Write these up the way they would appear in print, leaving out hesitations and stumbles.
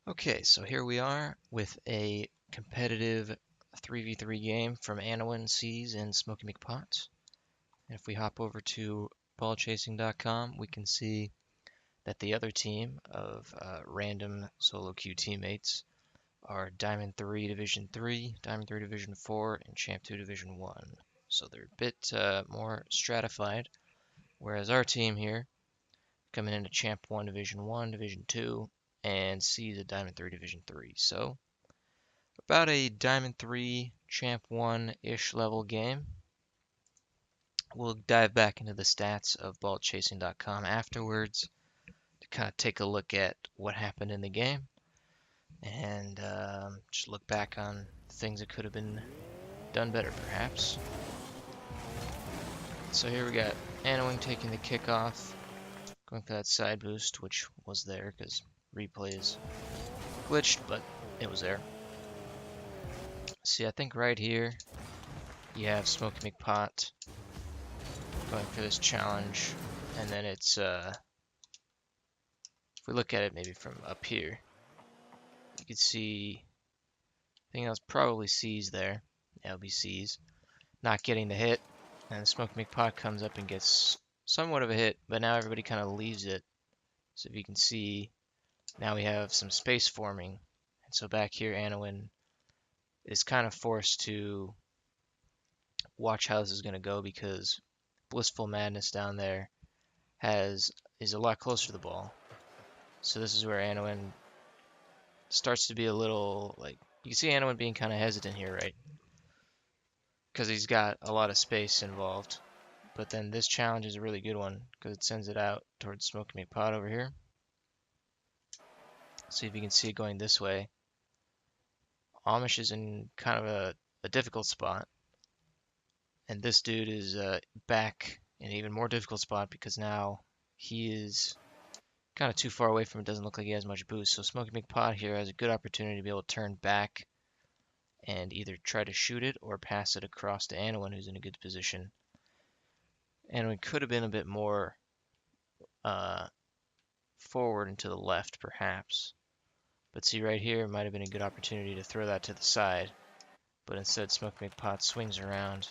Okay, so here we are with a competitive 3v3 game from Anowyn Seas and Smokey McPot. And if we hop over to ballchasing.com, we can see that the other team of random solo queue teammates are Diamond 3 Division 3, Diamond 3 Division 4, and Champ 2 Division 1. So they're a bit more stratified, whereas our team here, coming into Champ 1 Division 1, Division 2, and Seas a Diamond 3 Division 3. So about a Diamond 3 Champ 1-ish level game. We'll dive back into the stats of ballchasing.com afterwards to kind of take a look at what happened in the game and just look back on things that could have been done better, perhaps. So here we got Anowyn taking the kickoff, going for that side boost, which was there because replay is glitched, but it was there. See, I think right here you have Smokey McPot going for this challenge, and then it's if we look at it maybe from up here, you can see I think that was probably C's there. Yeah, it'll be C's. Not getting the hit, and Smokey McPot comes up and gets somewhat of a hit, but now everybody kind of leaves it. So if you can see, now we have some space forming, and so back here Anowyn is kind of forced to watch how this is going to go because Blissful Madness down there is a lot closer to the ball. So this is where Anowyn starts to be a little like you can see Anowyn being kind of hesitant here, right? Because he's got a lot of space involved. But then this challenge is a really good one because it sends it out towards Smokey McPot over here. See if you can see it going this way. Amish is in kind of a difficult spot. And this dude is back in an even more difficult spot because now he is kind of too far away from it. Doesn't look like he has much boost. So Smokey McPot here has a good opportunity to be able to turn back and either try to shoot it or pass it across to Anowyn, who's in a good position. Anowyn could have been a bit more forward and to the left, perhaps. But see right here, it might have been a good opportunity to throw that to the side. But instead, Smokey McPot swings around,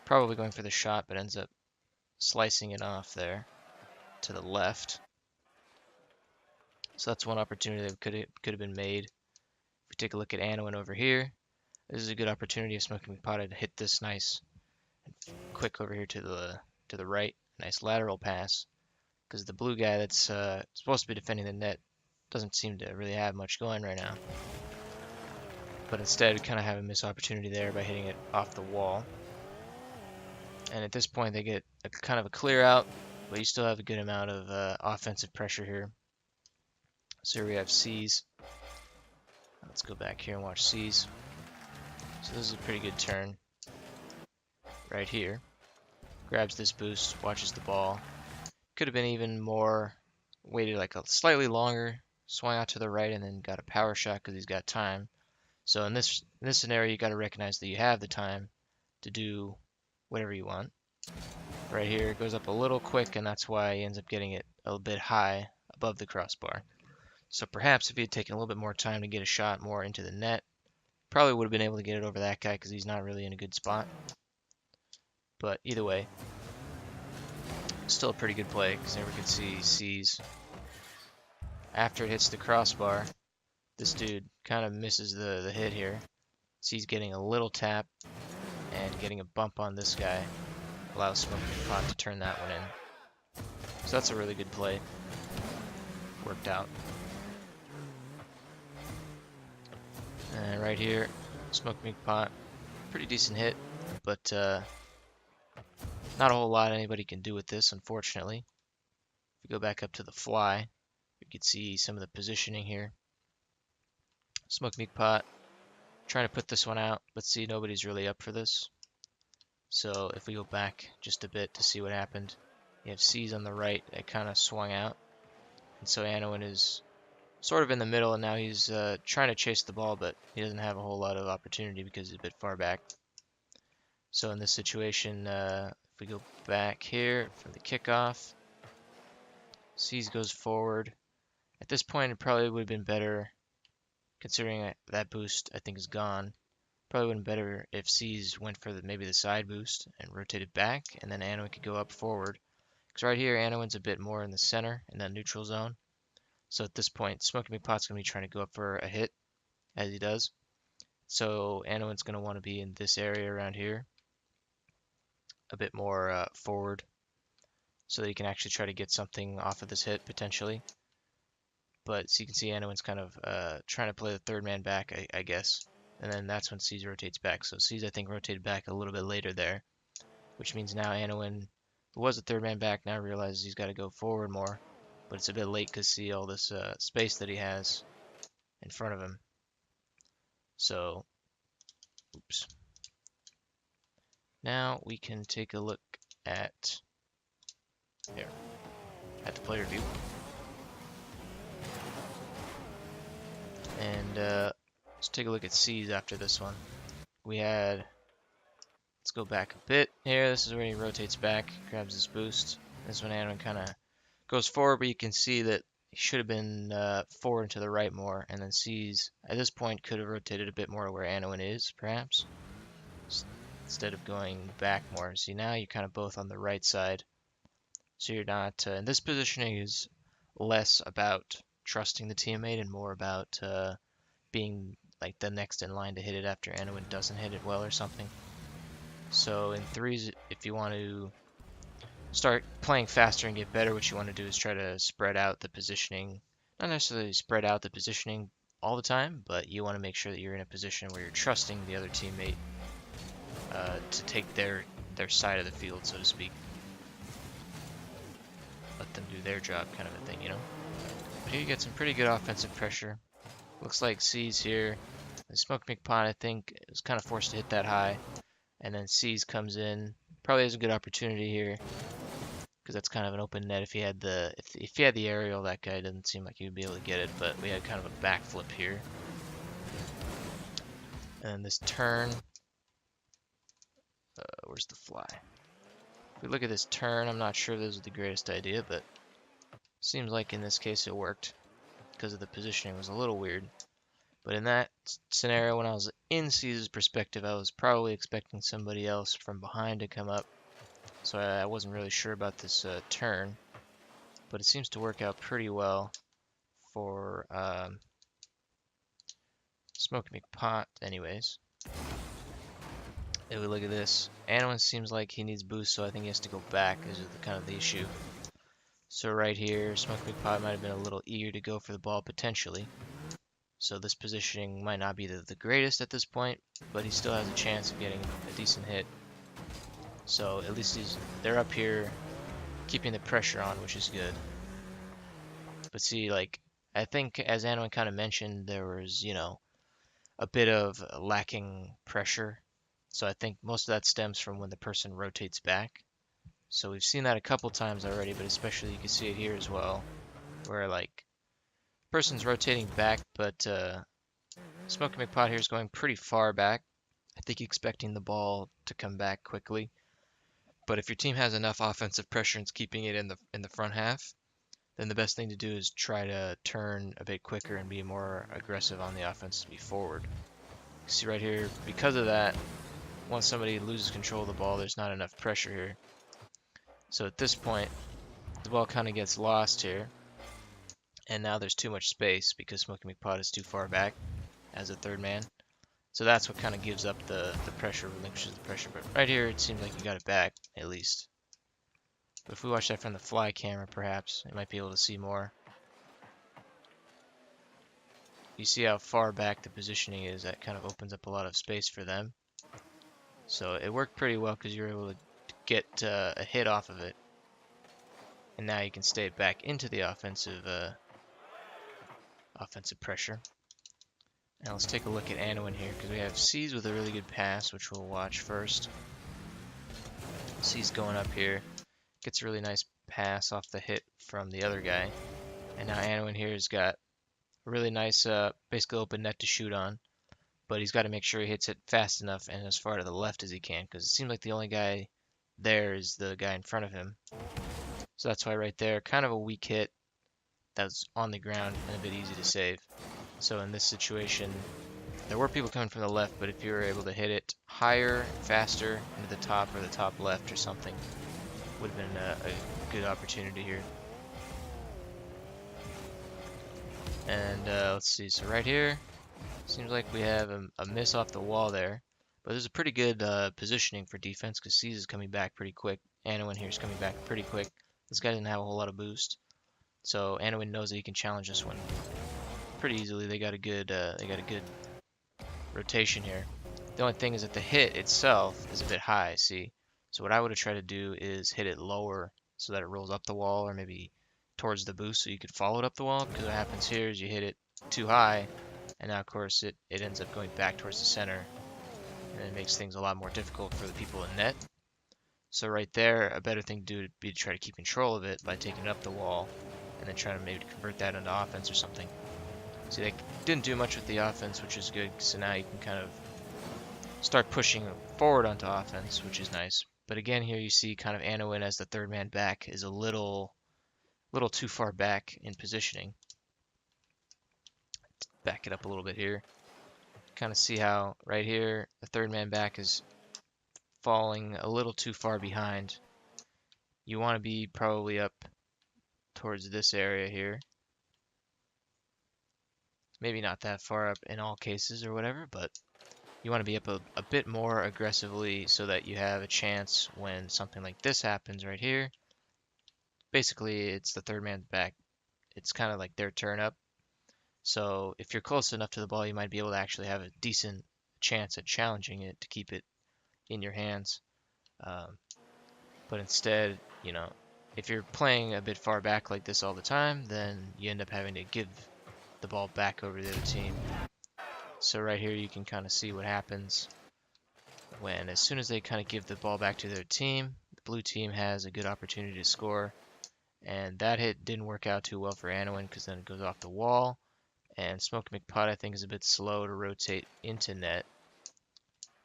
probably going for the shot, but ends up slicing it off there to the left. So that's one opportunity that could have been made. If we take a look at Anowyn over here, this is a good opportunity if Smokey McPot to hit this nice and quick over here to the right. Nice lateral pass. Because the blue guy that's supposed to be defending the net doesn't seem to really have much going right now. But instead, we kind of have a missed opportunity there by hitting it off the wall. And at this point, they get a kind of a clear out, but you still have a good amount of offensive pressure here. So here we have C's. Let's go back here and watch C's. So this is a pretty good turn right here. Grabs this boost, watches the ball. Could have been even more, waited like a slightly longer, swung out to the right, and then got a power shot because he's got time. So in this scenario, you got to recognize that you have the time to do whatever you want. Right here, it goes up a little quick, and that's why he ends up getting it a bit high above the crossbar. So perhaps if he had taken a little bit more time to get a shot more into the net, probably would have been able to get it over that guy because he's not really in a good spot. But either way, still a pretty good play because there we can see C's. After it hits the crossbar, this dude kind of misses the hit here. C's getting a little tap and getting a bump on this guy. Allows Smokey McPot to turn that one in. So that's a really good play. Worked out. And right here, Smokey McPot, pretty decent hit, but not a whole lot anybody can do with this, unfortunately. If we go back up to the fly, you can see some of the positioning here. Smokey McPot trying to put this one out, but see, nobody's really up for this. So if we go back just a bit to see what happened, you have C's on the right that kind of swung out. And so Anowyn is sort of in the middle, and now he's trying to chase the ball, but he doesn't have a whole lot of opportunity because he's a bit far back. So in this situation, if we go back here for the kickoff, C's goes forward, At this point, it probably would have been better, considering that boost I think is gone. Probably would have been better if C's went for maybe the side boost and rotated back, and then Anowyn could go up forward. Because right here, Anowyn's a bit more in the center, in that neutral zone. So at this point, Smokey McPot's going to be trying to go up for a hit, as he does. So Anowyn's going to want to be in this area around here, a bit more forward, so that he can actually try to get something off of this hit, potentially. But so you can see Anowyn's kind of trying to play the third man back, I guess. And then that's when C's rotates back. So C's, I think, rotated back a little bit later there, which means now Anowyn, who was a third man back, now realizes he's got to go forward more. But it's a bit late because see all this space that he has in front of him. So, oops. Now we can take a look at the player view. And let's take a look at C's after this one. Let's go back a bit here. This is where he rotates back, grabs his boost. This is when Anowyn kind of goes forward, but you can see that he should have been forward and to the right more. And then C's, at this point, could have rotated a bit more to where Anowyn is, perhaps, instead of going back more. See, now you're kind of both on the right side. So you're not, and this positioning is less about trusting the teammate and more about being like the next in line to hit it after Anowyn doesn't hit it well or something. So in threes, if you want to start playing faster and get better, what you want to do is try to spread out the positioning. Not necessarily spread out the positioning all the time, but you want to make sure that you're in a position where you're trusting the other teammate to take their side of the field, so to speak. Let them do their job, kind of a thing, you know? But here you get some pretty good offensive pressure. Looks like C's here. And Smokey McPot, I think, is kind of forced to hit that high. And then C's comes in. Probably has a good opportunity here, because that's kind of an open net. If he had the aerial, that guy doesn't seem like he would be able to get it. But we had kind of a backflip here. And this turn. Where's the fly? If we look at this turn, I'm not sure this is the greatest idea, but seems like in this case it worked because of the positioning was a little weird. But in that scenario, when I was in C's perspective, I was probably expecting somebody else from behind to come up. So I wasn't really sure about this turn. But it seems to work out pretty well for Smokey McPot anyways. If we look at this, Anowyn seems like he needs boost, so I think he has to go back is kind of the issue. So right here, Smokey McPot might have been a little eager to go for the ball potentially. So this positioning might not be the greatest at this point, but he still has a chance of getting a decent hit. So at least they're up here keeping the pressure on, which is good. But see, like, I think as Anowyn kind of mentioned, there was, a bit of lacking pressure. So I think most of that stems from when the person rotates back. So we've seen that a couple times already, but especially you can see it here as well, where like person's rotating back, but Smokey McPot here is going pretty far back. I think expecting the ball to come back quickly. But if your team has enough offensive pressure and is keeping it in the front half, then the best thing to do is try to turn a bit quicker and be more aggressive on the offense to be forward. See right here, because of that, once somebody loses control of the ball, there's not enough pressure here. So at this point, the ball kind of gets lost here. And now there's too much space because Smokey McPot is too far back as a third man. So that's what kind of gives up the pressure, relinquishes the pressure. But right here, it seems like you got it back, at least. But if we watch that from the fly camera, perhaps, you might be able to see more. You see how far back the positioning is. That kind of opens up a lot of space for them. So it worked pretty well because you were able to get a hit off of it. And now you can stay back into the offensive pressure. Now let's take a look at Anowyn here, because we have C's with a really good pass, which we'll watch first. C's going up here, gets a really nice pass off the hit from the other guy. And now Anowyn here has got a really nice, basically open net to shoot on. But he's got to make sure he hits it fast enough and as far to the left as he can, because it seems like the only guy there is the guy in front of him. So that's why right there, kind of a weak hit. that's on the ground and a bit easy to save. So in this situation, there were people coming from the left, but if you were able to hit it higher, faster, into the top or the top left or something, would have been a good opportunity here. And let's see, so right here, seems like we have a miss off the wall there. But there's a pretty good positioning for defense because C's is coming back pretty quick. Anowyn here is coming back pretty quick. This guy didn't have a whole lot of boost. So Anowyn knows that he can challenge this one pretty easily. They got a good rotation here. The only thing is that the hit itself is a bit high, see? So what I would have tried to do is hit it lower so that it rolls up the wall or maybe towards the boost so you could follow it up the wall, because what happens here is you hit it too high and now of course it ends up going back towards the center and it makes things a lot more difficult for the people in net. So right there, a better thing to do would be to try to keep control of it by taking it up the wall and then trying to maybe convert that into offense or something. See, they didn't do much with the offense, which is good, so now you can kind of start pushing forward onto offense, which is nice. But again, here you see kind of Anowyn as the third man back is a little too far back in positioning. Back it up a little bit here. Kind of see how right here the third man back is falling a little too far behind. You want to be probably up towards this area here. Maybe not that far up in all cases or whatever, but you want to be up a bit more aggressively so that you have a chance when something like this happens right here. Basically, it's the third man back. It's kind of like their turn up. So if you're close enough to the ball, you might be able to actually have a decent chance at challenging it to keep it in your hands. But instead, you know, if you're playing a bit far back like this all the time, then you end up having to give the ball back over to the other team. So right here you can kind of see what happens when as soon as they kind of give the ball back to their team, the blue team has a good opportunity to score. And that hit didn't work out too well for Anowyn because then it goes off the wall. And Smokey McPot, I think, is a bit slow to rotate into net.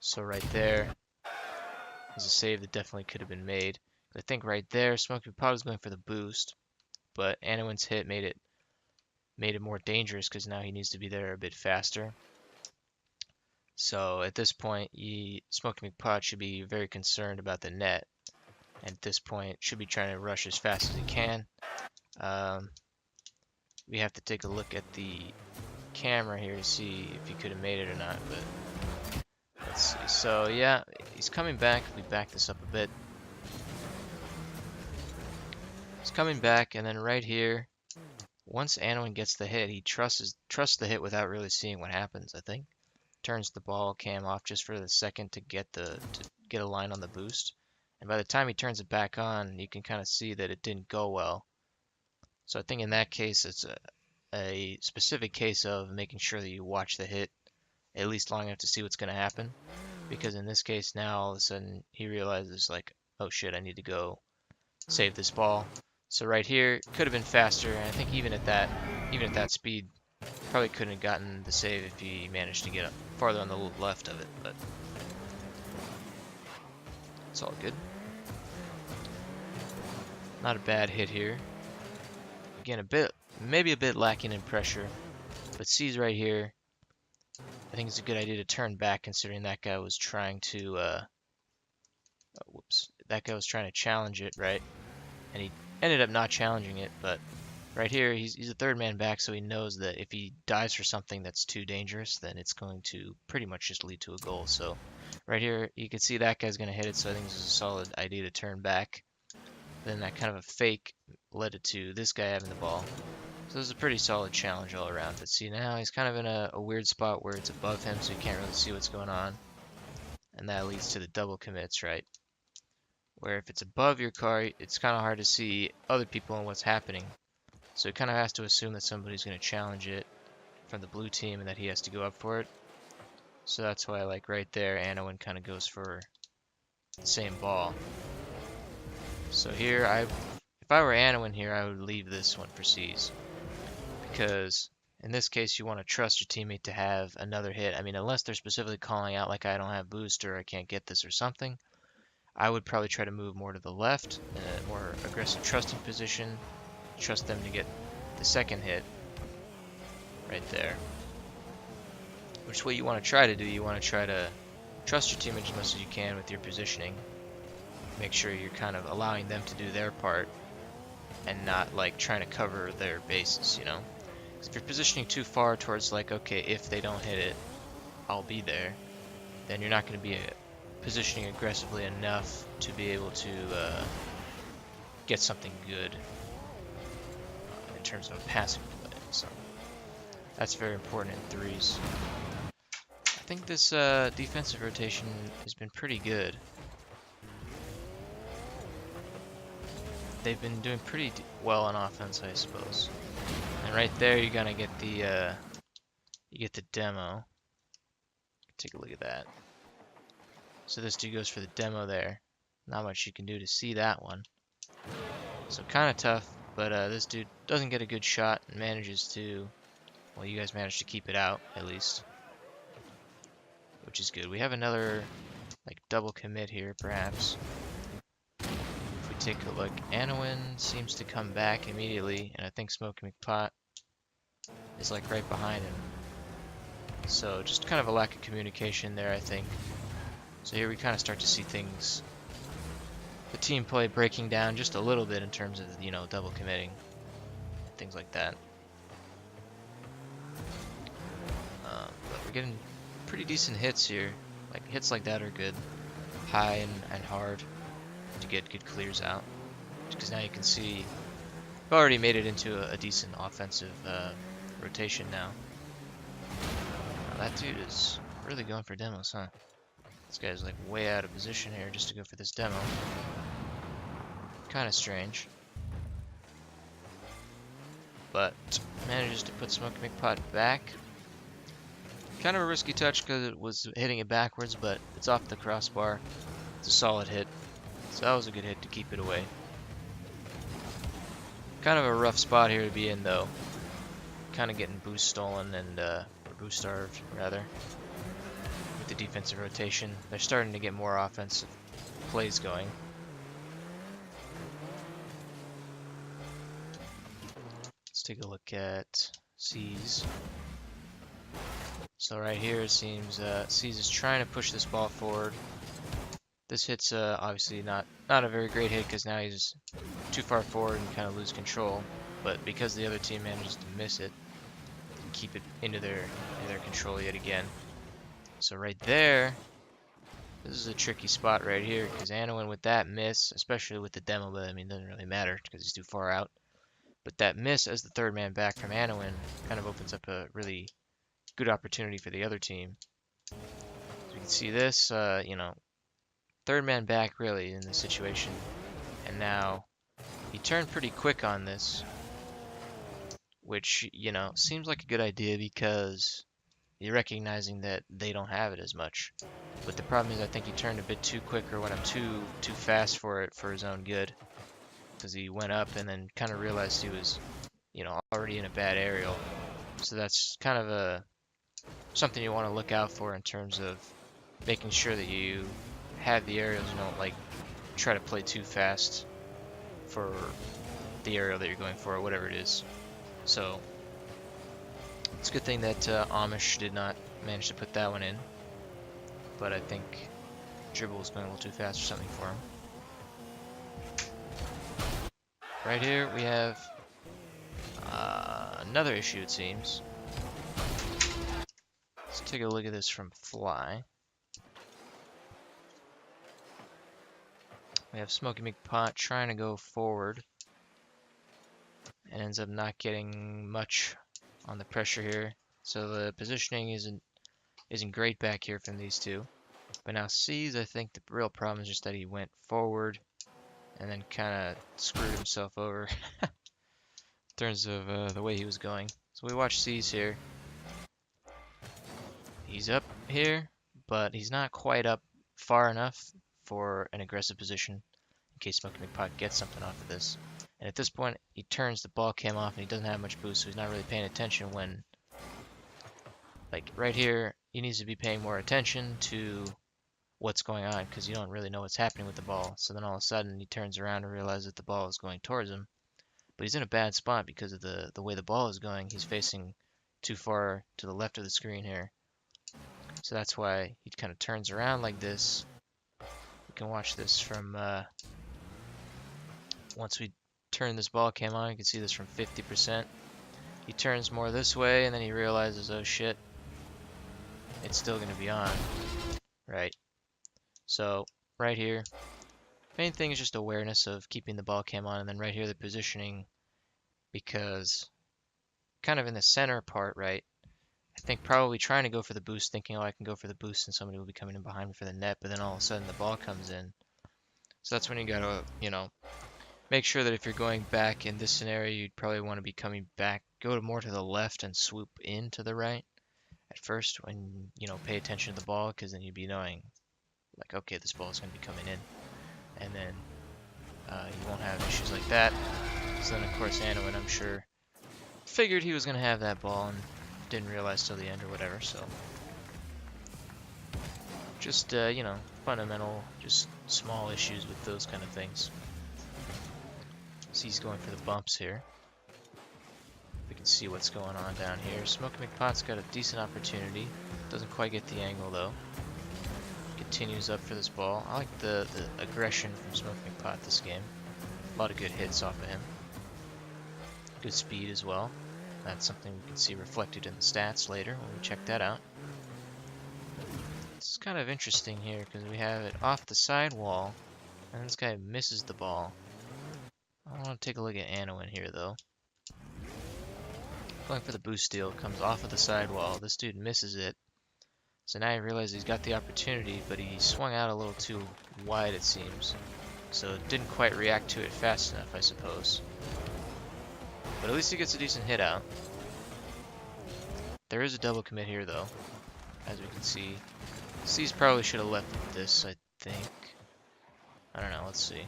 So right there is a save that definitely could have been made. I think right there, Smokey McPot was going for the boost, but Anowyn's hit made it more dangerous because now he needs to be there a bit faster. So at this point, Smokey McPot should be very concerned about the net. And at this point, should be trying to rush as fast as he can. We have to take a look at the camera here to see if he could have made it or not. But let's see. So yeah, he's coming back. We back this up a bit. He's coming back, and then right here, once Anowyn gets the hit, he trusts the hit without really seeing what happens, I think. Turns the ball cam off just for the second to get a line on the boost. And by the time he turns it back on, you can kind of see that it didn't go well. So I think in that case, it's a specific case of making sure that you watch the hit at least long enough to see what's going to happen. Because in this case now, all of a sudden, he realizes like, oh shit, I need to go save this ball. So right here, could have been faster, and I think even at that speed, probably couldn't have gotten the save if he managed to get up farther on the left of it, but it's all good. Not a bad hit here. Again, maybe a bit lacking in pressure, but C's right here. I think it's a good idea to turn back considering that guy was trying to, that guy was trying to challenge it, right? And he ended up not challenging it, but right here, he's a third man back, so he knows that if he dives for something that's too dangerous, then it's going to pretty much just lead to a goal. So right here, you can see that guy's going to hit it, so I think this is a solid idea to turn back. Then that kind of a fake led it to this guy having the ball. So this is a pretty solid challenge all around. But see, now he's kind of in a weird spot where it's above him, so you can't really see what's going on. And that leads to the double commits, right? Where if it's above your car, it's kind of hard to see other people and what's happening. So he kind of has to assume that somebody's going to challenge it from the blue team and that he has to go up for it. So that's why, like right there, Anowyn kind of goes for the same ball. So here, if I were Anowyn here, I would leave this one for C's. Because in this case, you want to trust your teammate to have another hit. I mean, unless they're specifically calling out like I don't have boost or I can't get this or something, I would probably try to move more to the left, in a more aggressive trusting position. Trust them to get the second hit right there. Which is what you want to try to do. You want to try to trust your teammates as much as you can with your positioning. Make sure you're kind of allowing them to do their part and not like trying to cover their bases, you know? Because if you're positioning too far towards like, okay, if they don't hit it, I'll be there, then you're not going to be positioning aggressively enough to be able to get something good in terms of a passing play. So that's very important in threes. I think this defensive rotation has been pretty good. They've been doing pretty well on offense, I suppose. And right there, you're gonna get the you get the demo. Take a look at that. So this dude goes for the demo there. Not much you can do to see that one. So kind of tough, but this dude doesn't get a good shot and manages to. Well, you guys managed to keep it out at least, which is good. We have another like double commit here, perhaps. If we take a look, Anowyn seems to come back immediately, and I think Smokey McPot is like right behind him. So just kind of a lack of communication there, I think. So here we kind of start to see things, the team play breaking down just a little bit in terms of, you know, double committing, things like that. But we're getting pretty decent hits here. Like hits like that are good, high and hard to get good clears out. Because now you can see we've already made it into a decent offensive rotation now. That dude is really going for demos, huh? This guy's like way out of position here just to go for this demo. Kind of strange. But manages to put Smokey McPot back. Kind of a risky touch because it was hitting it backwards, but it's off the crossbar. It's a solid hit. So that was a good hit to keep it away. Kind of a rough spot here to be in though. Kind of getting boost stolen and or boost starved rather. With the defensive rotation. They're starting to get more offensive plays going. Let's take a look at C's. So right here it seems C's is trying to push this ball forward. This hit's obviously not a very great hit because now he's too far forward and kind of lose control. But because the other team manages to miss it, keep it into their control yet again. So right there, this is a tricky spot right here because Anowyn with that miss, especially with the demo, but I mean it doesn't really matter because he's too far out. But that miss as the third man back from Anowyn kind of opens up a really good opportunity for the other team. So you can see this, you know, third man back really in this situation, and now he turned pretty quick on this, which, you know, seems like a good idea because you're recognizing that they don't have it as much. But the problem is I think he turned a bit too quick or went up too fast for it for his own good, because he went up and then kind of realized he was, you know, already in a bad aerial. So that's kind of something you want to look out for in terms of making sure that you have the aerials and don't like try to play too fast for the aerial that you're going for or whatever it is. So it's a good thing that Amish did not manage to put that one in, but I think Dribble was going a little too fast or something for him. Right here we have another issue, it seems. Let's take a look at this from Fly. We have Smokey McPot trying to go forward and ends up not getting much on the pressure here. So the positioning isn't great back here from these two. But now C's, I think the real problem is just that he went forward and then kind of screwed himself over in terms of the way he was going. So we watch C's here. He's up here, but he's not quite up far enough for an aggressive position in case Smokey McPot gets something off of this. And at this point, he turns the ball cam off and he doesn't have much boost, so he's not really paying attention when, like right here, he needs to be paying more attention to what's going on because you don't really know what's happening with the ball. So then all of a sudden he turns around and realizes that the ball is going towards him. but he's in a bad spot because of the way the ball is going. He's facing too far to the left of the screen here. So that's why he kind of turns around like this. You can watch this from, once we turn this ball cam on, you can see this from 50%. He turns more this way, and then he realizes, oh shit, it's still going to be on, right? So right here, main thing is just awareness of keeping the ball cam on, and then right here the positioning, because kind of in the center part, right? I think probably trying to go for the boost, thinking, oh, I can go for the boost and somebody will be coming in behind me for the net, but then all of a sudden the ball comes in. So that's when you gotta, make sure that if you're going back in this scenario, you'd probably want to be coming back, go more to the left and swoop in to the right at first when, pay attention to the ball, because then you'd be knowing, like, okay, this ball is going to be coming in. And then you won't have issues like that. So then, of course, Anowyn, I'm sure, figured he was going to have that ball and didn't realize till the end or whatever, so. Just, fundamental, just small issues with those kind of things. So he's going for the bumps here. We can see what's going on down here. Smokey McPot's got a decent opportunity. Doesn't quite get the angle, though. Continues up for this ball. I like the aggression from Smokey McPot this game. A lot of good hits off of him. Good speed as well. That's something we can see reflected in the stats later when we check that out. This is kind of interesting here because we have it off the sidewall, and this guy misses the ball. I want to take a look at Anowyn here, though. Going for the boost steal, comes off of the sidewall. This dude misses it. So now he realizes he's got the opportunity, but he swung out a little too wide, it seems. So didn't quite react to it fast enough, I suppose. But at least he gets a decent hit out. There is a double commit here, though, as we can see. C's probably should have left this, I think. I don't know, let's see.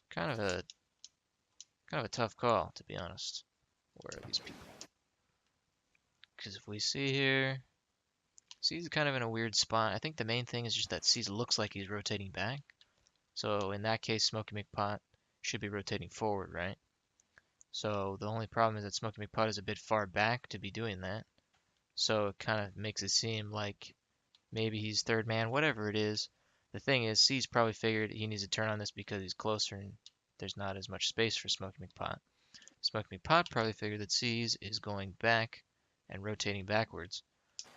Kind of a tough call, to be honest. Where are these people? Because if we see here, C's kind of in a weird spot. I think the main thing is just that C's looks like he's rotating back. So in that case, Smokey McPot should be rotating forward, right? So the only problem is that Smokey McPot is a bit far back to be doing that. So it kind of makes it seem like maybe he's third man, whatever it is. The thing is, C's probably figured he needs to turn on this because he's closer and there's not as much space for Smokey McPot. Smokey McPot probably figured that C's is going back and rotating backwards.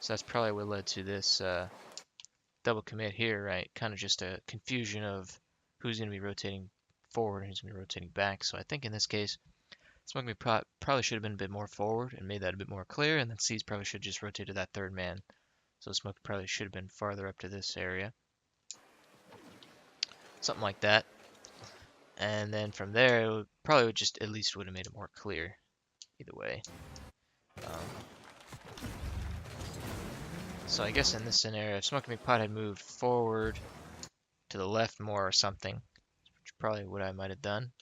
So that's probably what led to this double commit here, right? Kind of just a confusion of who's going to be rotating forward and who's going to be rotating back. So I think in this case, Smokey McPot probably should have been a bit more forward and made that a bit more clear, and then C's probably should have just rotated that third man. So Smokey probably should have been farther up to this area. Something like that. And then from there, it would just at least would have made it more clear. Either way. So I guess in this scenario, if Smokey McPot had moved forward to the left more or something, which is probably what I might have done,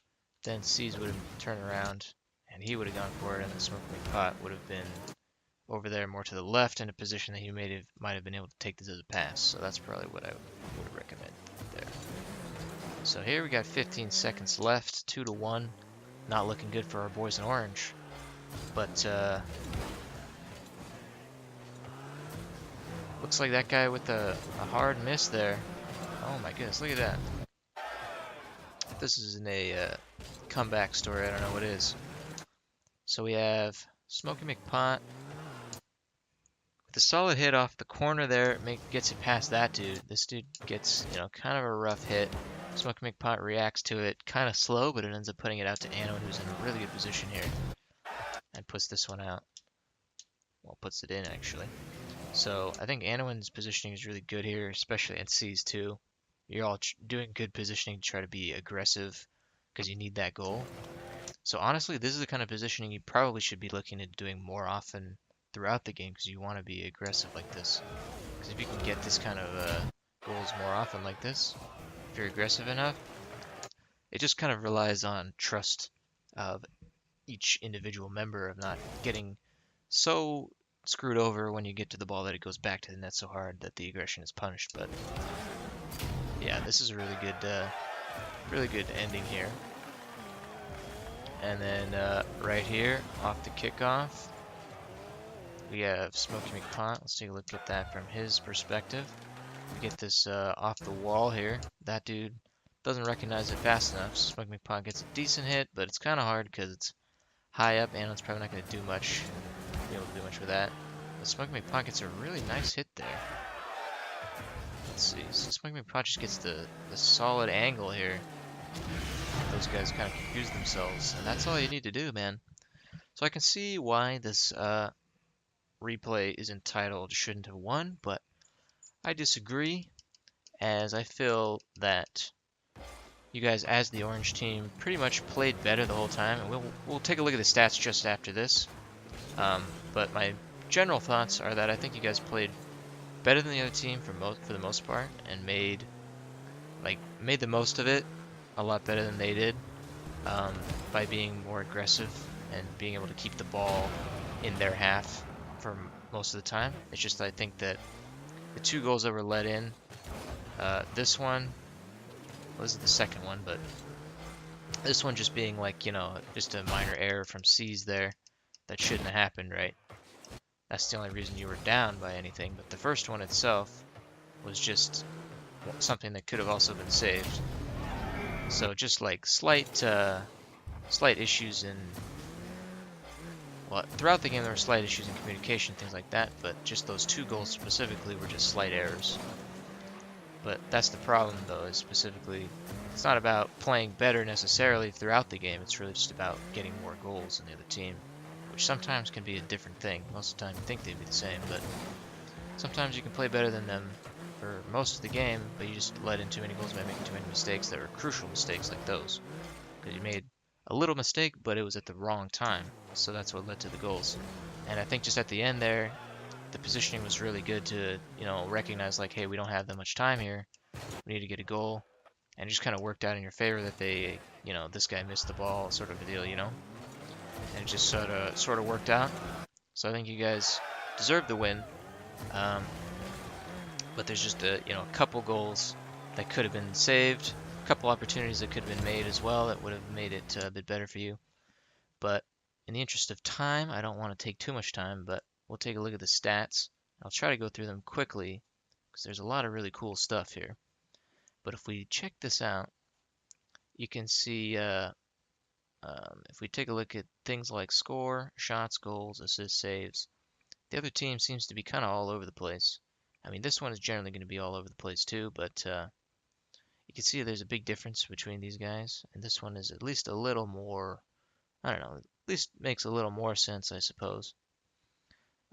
then C's would have turned around and he would have gone for it, and then Smokey McPot would have been over there more to the left in a position that he might have been able to take this as a pass. So that's probably what I would recommend there. So here we got 15 seconds left, 2-1. Not looking good for our boys in orange. But looks like that guy with a hard miss there. Oh my goodness, look at that. This isn't a comeback story, I don't know what is. So we have Smokey McPot with a solid hit off the corner there, gets it past that dude. This dude gets, kind of a rough hit. Smokey McPot reacts to it kind of slow, but it ends up putting it out to Anowyn, who's in a really good position here, and puts this one out. Well, puts it in, actually. So I think Anowyn's positioning is really good here, especially at C's too. You're all doing good positioning to try to be aggressive because you need that goal. So honestly, this is the kind of positioning you probably should be looking at doing more often throughout the game because you want to be aggressive like this. Because if you can get this kind of goals more often like this, if you're aggressive enough, it just kind of relies on trust of each individual member of not getting so screwed over when you get to the ball that it goes back to the net so hard that the aggression is punished. But yeah, this is a really good ending here. And then right here, off the kickoff, we have Smokey McPot. Let's take a look at that from his perspective. We get this off the wall here. That dude doesn't recognize it fast enough. So Smokey McPot gets a decent hit, but it's kind of hard because it's high up. Anowyn's probably not going to do much, be able to do much with that. But Smokey McPot gets a really nice hit there. Let's see. So Smokey McPot just gets the solid angle here. Those guys kind of confuse themselves, and that's all you need to do, man. So I can see why this replay is entitled "Shouldn't Have Won," but I disagree, as I feel that you guys, as the orange team, pretty much played better the whole time, and we'll take a look at the stats just after this. But my general thoughts are that I think you guys played better than the other team for the most part, and made the most of it a lot better than they did, by being more aggressive and being able to keep the ball in their half for most of the time. It's just I think that the 2 goals that were let in, this one, well, this is the second one, but this one just being like, just a minor error from C's there that shouldn't have happened, right? That's the only reason you were down by anything, but the first one itself was just something that could have also been saved. So just like slight issues in, well, throughout the game there were slight issues in communication, things like that, but just those 2 goals specifically were just slight errors. But that's the problem, though, is specifically, it's not about playing better necessarily throughout the game, it's really just about getting more goals than the other team, which sometimes can be a different thing. Most of the time you think they'd be the same, but sometimes you can play better than them for most of the game, but you just let in too many goals by making too many mistakes that were crucial mistakes like those. Because you made a little mistake, but it was at the wrong time, so that's what led to the goals. And I think just at the end there, the positioning was really good to, recognize like, hey, we don't have that much time here. We need to get a goal. And it just kind of worked out in your favor that they, this guy missed the ball, sort of a deal, And it just sort of worked out. So I think you guys deserved the win. But there's just a couple goals that could have been saved, a couple opportunities that could have been made as well that would have made it a bit better for you. But in the interest of time, I don't want to take too much time, but we'll take a look at the stats. I'll try to go through them quickly because there's a lot of really cool stuff here. But if we check this out, you can see if we take a look at things like score, shots, goals, assists, saves, the other team seems to be kind of all over the place. I mean, this one is generally going to be all over the place too, but you can see there's a big difference between these guys, and this one is at least a little more, I don't know, at least makes a little more sense, I suppose.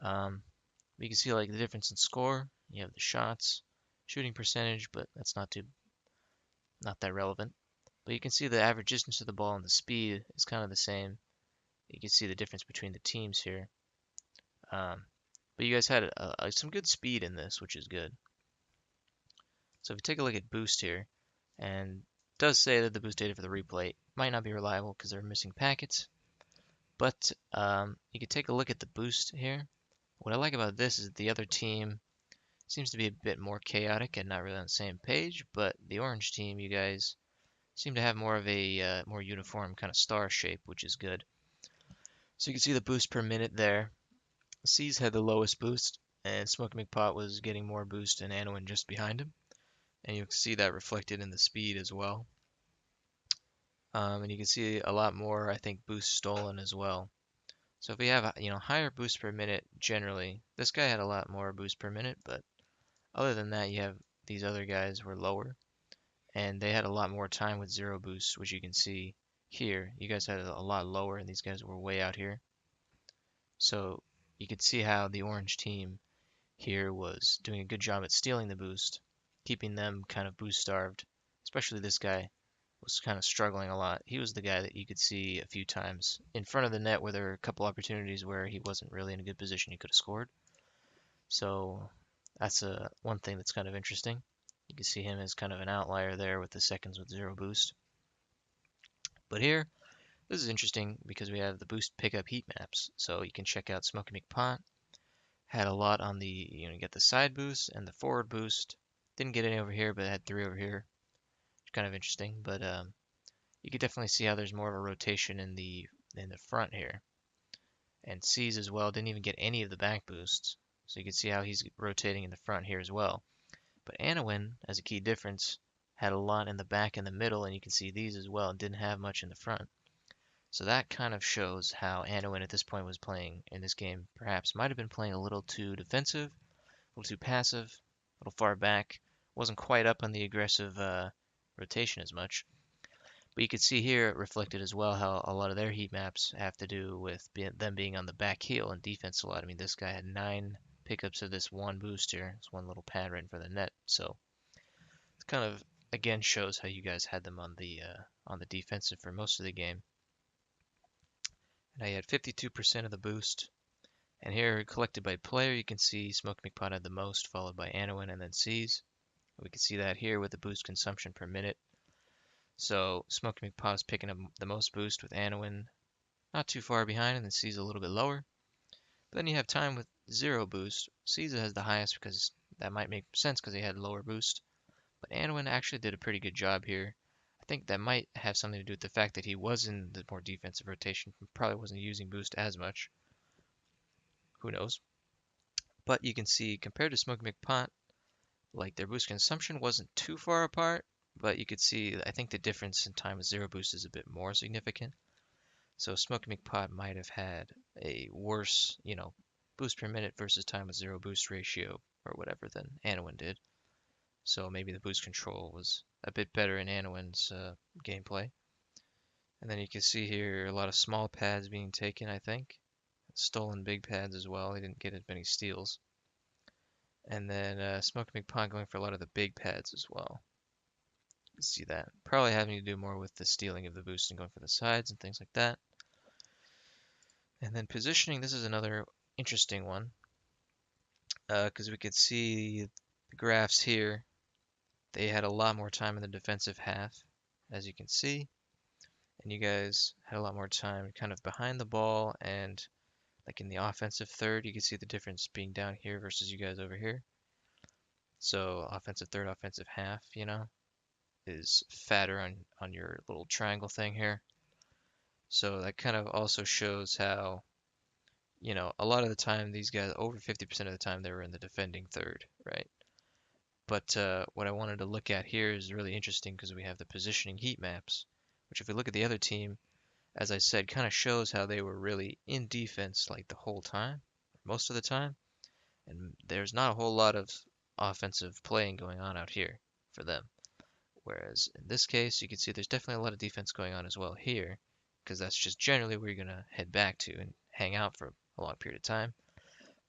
You can see like the difference in score. You have the shots, shooting percentage, but that's not that relevant. But you can see the average distance of the ball and the speed is kind of the same. You can see the difference between the teams here. But you guys had some good speed in this, which is good. So if you take a look at boost here, and it does say that the boost data for the replay might not be reliable because they're missing packets, but you can take a look at the boost here. What I like about this is the other team seems to be a bit more chaotic and not really on the same page, but the orange team, you guys seem to have more of a more uniform kind of star shape, which is good. So you can see the boost per minute there. C's had the lowest boost, and Smokey McPot was getting more boost, and Anowyn just behind him. And you can see that reflected in the speed as well. And you can see a lot more, I think, boost stolen as well. So if we have higher boost per minute generally, this guy had a lot more boost per minute, but other than that, you have these other guys were lower, and they had a lot more time with 0 boost, which you can see here. You guys had a lot lower, and these guys were way out here. So you could see how the orange team here was doing a good job at stealing the boost, keeping them kind of boost starved. Especially this guy was kind of struggling a lot. He was the guy that you could see a few times in front of the net where there were a couple opportunities where he wasn't really in a good position. He could have scored. So that's one thing that's kind of interesting. You can see him as kind of an outlier there with the seconds with 0 boost. But here, this is interesting because we have the boost pickup heat maps. So you can check out Smokey McPot. Had a lot on the, you get the side boost and the forward boost. Didn't get any over here, but had 3 over here. Kind of interesting. But you could definitely see how there's more of a rotation in the front here. And C's as well didn't even get any of the back boosts. So you can see how he's rotating in the front here as well. But Anowyn, as a key difference, had a lot in the back and the middle, and you can see these as well, and didn't have much in the front. So that kind of shows how Anowyn at this point was playing in this game. Perhaps might have been playing a little too defensive, a little too passive, a little far back. Wasn't quite up on the aggressive rotation as much. But you could see here it reflected as well how a lot of their heat maps have to do with them being on the back heel and defense a lot. I mean, this guy had 9 pickups of this one boost here. It's one little pad right in front of the net. So it kind of again shows how you guys had them on the defensive for most of the game. And I had 52% of the boost. And here, collected by player, you can see Smokey McPot had the most, followed by Anowyn and then C's. We can see that here with the boost consumption per minute. So Smokey McPot is picking up the most boost with Anowyn not too far behind, and then C's a little bit lower. But then you have time with 0 boost. C's has the highest because that might make sense because he had lower boost. But Anowyn actually did a pretty good job here. I think that might have something to do with the fact that he was in the more defensive rotation. Probably wasn't using boost as much. Who knows? But you can see compared to Smokey McPot, like their boost consumption wasn't too far apart. But you could see, I think the difference in time with 0 boost is a bit more significant. So Smokey McPot might have had a worse, boost per minute versus time with 0 boost ratio or whatever than Anowyn did. So maybe the boost control was a bit better in Anowyn's gameplay. And then you can see here a lot of small pads being taken, I think. Stolen big pads as well. He didn't get as many steals. And then Smokey McPot going for a lot of the big pads as well. You can see that. Probably having to do more with the stealing of the boost and going for the sides and things like that. And then positioning, this is another interesting one. Because we could see the graphs here. They had a lot more time in the defensive half, as you can see. And you guys had a lot more time kind of behind the ball and like in the offensive third. You can see the difference being down here versus you guys over here. So offensive third, offensive half, is fatter on your little triangle thing here. So that kind of also shows how, a lot of the time these guys, over 50% of the time, they were in the defending third, right? But what I wanted to look at here is really interesting because we have the positioning heat maps, which if we look at the other team, as I said, kind of shows how they were really in defense like the whole time, most of the time. And there's not a whole lot of offensive playing going on out here for them. Whereas in this case, you can see there's definitely a lot of defense going on as well here, because that's just generally where you're going to head back to and hang out for a long period of time.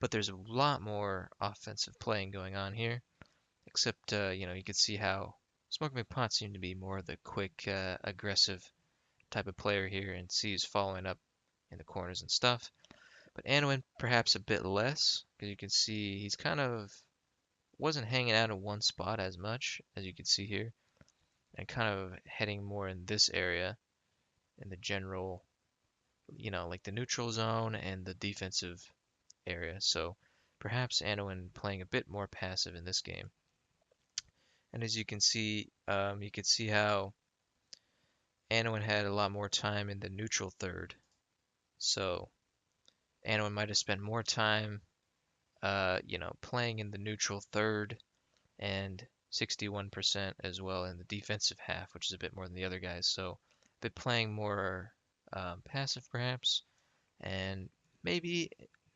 But there's a lot more offensive playing going on here, except, you can see how Smokey McPot seemed to be more of the quick, aggressive type of player here, and C is following up in the corners and stuff. But Anowyn perhaps a bit less, because you can see he's kind of wasn't hanging out in one spot as much, as you can see here, and kind of heading more in this area, in the general, like the neutral zone and the defensive area. So perhaps Anowyn playing a bit more passive in this game. And as you can see how Anowyn had a lot more time in the neutral third. So Anowyn might have spent more time, playing in the neutral third and 61% as well in the defensive half, which is a bit more than the other guys. So a bit playing more passive perhaps, and maybe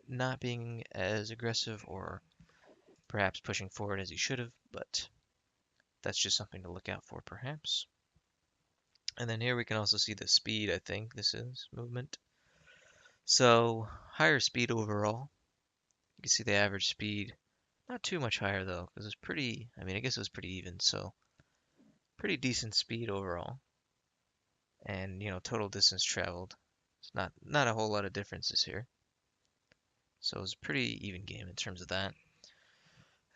not being as aggressive or perhaps pushing forward as he should have, but that's just something to look out for perhaps. And then here we can also see the speed, I think this is movement. So higher speed overall. You can see the average speed, not too much higher though, because it's pretty, I guess it was pretty even, so pretty decent speed overall. And, total distance traveled. It's not a whole lot of differences here. So it was a pretty even game in terms of that.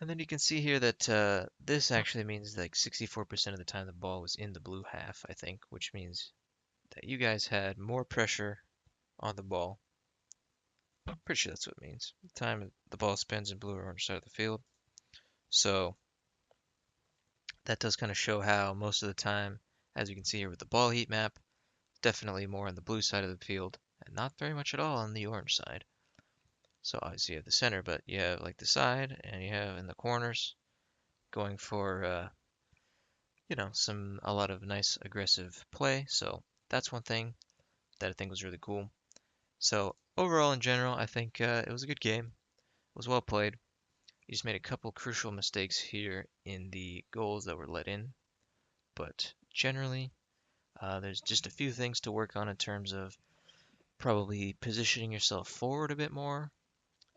And then you can see here that this actually means like 64% of the time the ball was in the blue half, I think, which means that you guys had more pressure on the ball. I'm pretty sure that's what it means. The time the ball spins in blue or orange side of the field. So that does kind of show how most of the time As you can see here with the ball heat map, definitely more on the blue side of the field, and not very much at all on the orange side. So obviously you have the center, but you have like the side, and you have in the corners going for a lot of nice aggressive play. So that's one thing that I think was really cool. So overall, in general, I think it was a good game. It was well played. You just made a couple crucial mistakes here in the goals that were let in, but generally, there's just a few things to work on in terms of probably positioning yourself forward a bit more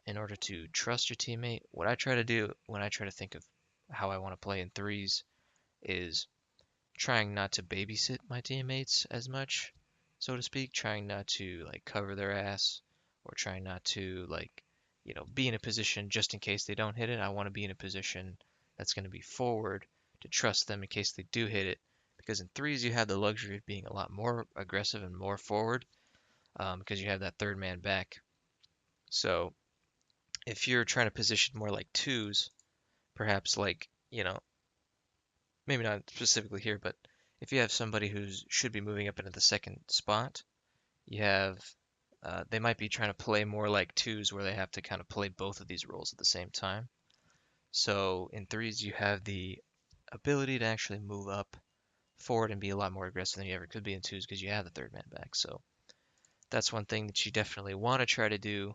in order to trust your teammate. What I try to do when I try to think of how I want to play in threes is trying not to babysit my teammates as much, so to speak, trying not to like cover their ass or trying not to like, be in a position just in case they don't hit it. I want to be in a position that's going to be forward to trust them in case they do hit it. Because in threes, you have the luxury of being a lot more aggressive and more forward because you have that third man back. So if you're trying to position more like twos, perhaps like, maybe not specifically here, but if you have somebody who should be moving up into the second spot, you have they might be trying to play more like twos where they have to kind of play both of these roles at the same time. So in threes, you have the ability to actually move up forward and be a lot more aggressive than you ever could be in twos because you have the third man back. So that's one thing that you definitely want to try to do.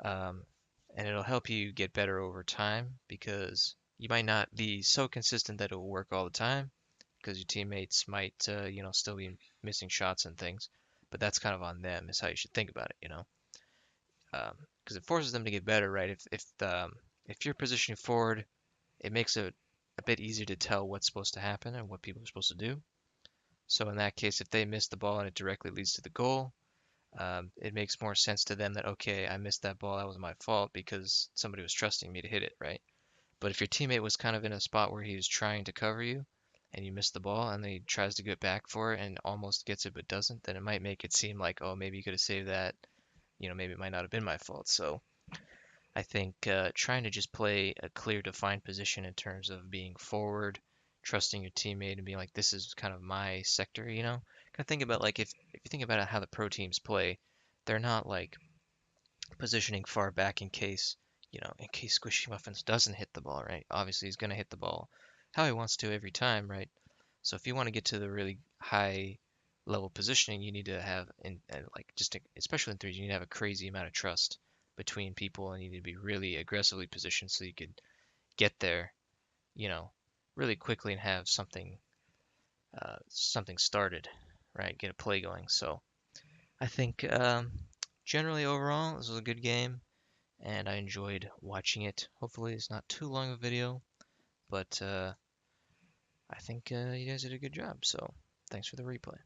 Um, and it'll help you get better over time because you might not be so consistent that it will work all the time because your teammates might, still be missing shots and things. But that's kind of on them, is how you should think about it. Because it forces them to get better, right? If you're positioning forward, it makes it a bit easier to tell what's supposed to happen and what people are supposed to do. So in that case, if they miss the ball and it directly leads to the goal, it makes more sense to them that, okay, I missed that ball, that was my fault because somebody was trusting me to hit it, right? But if your teammate was kind of in a spot where he was trying to cover you and you missed the ball and then he tries to get back for it and almost gets it but doesn't, then it might make it seem like, oh, maybe you could have saved that. Maybe it might not have been my fault. So I think trying to just play a clear, defined position in terms of being forward, trusting your teammate, and being like, this is kind of my sector, Kind of think about like if you think about how the pro teams play, they're not like positioning far back in case Squishy Muffins doesn't hit the ball, right? Obviously, he's going to hit the ball how he wants to every time, right? So if you want to get to the really high level positioning, you need to have, and like especially in threes, you need to have a crazy amount of trust between people, and you need to be really aggressively positioned so you could get there, you know, really quickly and have something started, right? Get a play going. So I think generally overall, this was a good game and I enjoyed watching it. Hopefully, it's not too long a video, but I think you guys did a good job. So, thanks for the replay.